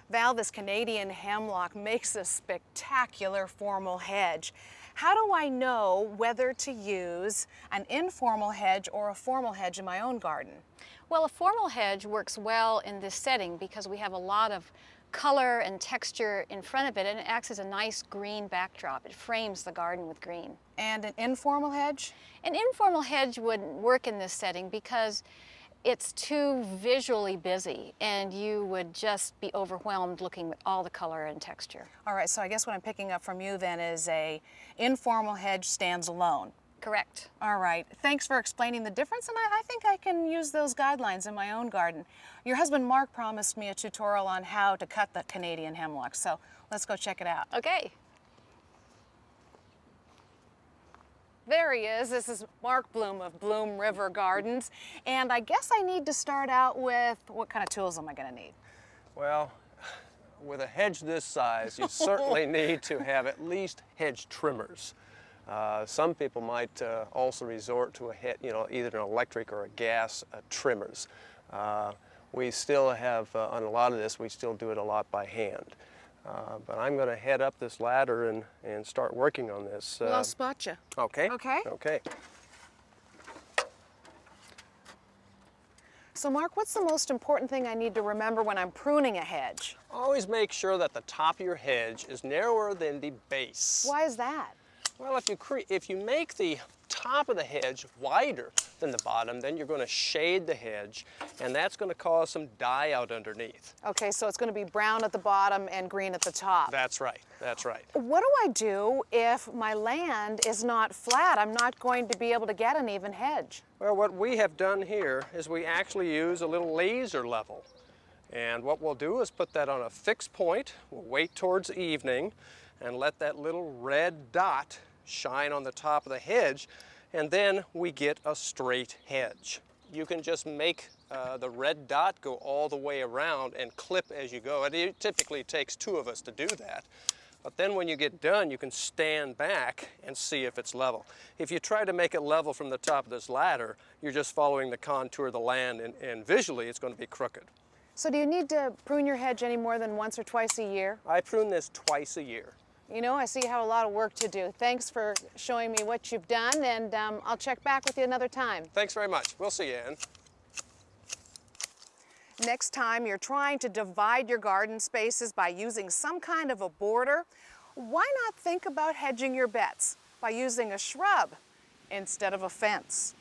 Val, this Canadian hemlock makes a spectacular formal hedge. How do I know whether to use an informal hedge or a formal hedge in my own garden? Well, a formal hedge works well in this setting because we have a lot of color and texture in front of it, and it acts as a nice green backdrop. It frames the garden with green. And an informal hedge? An informal hedge wouldn't work in this setting because it's too visually busy and you would just be overwhelmed looking at all the color and texture. All right, so I guess what I'm picking up from you then is a informal hedge stands alone. Correct. All right, thanks for explaining the difference, and I think I can use those guidelines in my own garden. Your husband Mark promised me a tutorial on how to cut the Canadian hemlock, so let's go check it out. Okay. There he is. This is Mark Bloom of Bloom River Gardens. And I guess I need to start out with, what kind of tools am I going to need? Well, with a hedge this size, you certainly need to have at least hedge trimmers. Some people might also resort to either an electric or a gas trimmers. We still have, on a lot of this, we still do it a lot by hand. But I'm going to head up this ladder and start working on this. Well, I'll spot you. Okay. Okay. Okay. So, Mark, what's the most important thing I need to remember when I'm pruning a hedge? Always make sure that the top of your hedge is narrower than the base. Why is that? Well, if you make the top of the hedge wider than the bottom, then you're going to shade the hedge, and that's going to cause some die out underneath. Okay, so it's going to be brown at the bottom and green at the top. That's right, that's right. What do I do if my land is not flat? I'm not going to be able to get an even hedge. Well, what we have done here is we actually use a little laser level. And what we'll do is put that on a fixed point. We'll wait towards evening and let that little red dot shine on the top of the hedge, and then we get a straight hedge. You can just make the red dot go all the way around and clip as you go. It typically takes two of us to do that. But then when you get done, you can stand back and see if it's level. If you try to make it level from the top of this ladder, you're just following the contour of the land, and visually it's going to be crooked. So do you need to prune your hedge any more than once or twice a year? I prune this twice a year. You know, I see you have a lot of work to do. Thanks for showing me what you've done, and I'll check back with you another time. Thanks very much. We'll see you, Ann. Next time you're trying to divide your garden spaces by using some kind of a border, why not think about hedging your bets by using a shrub instead of a fence?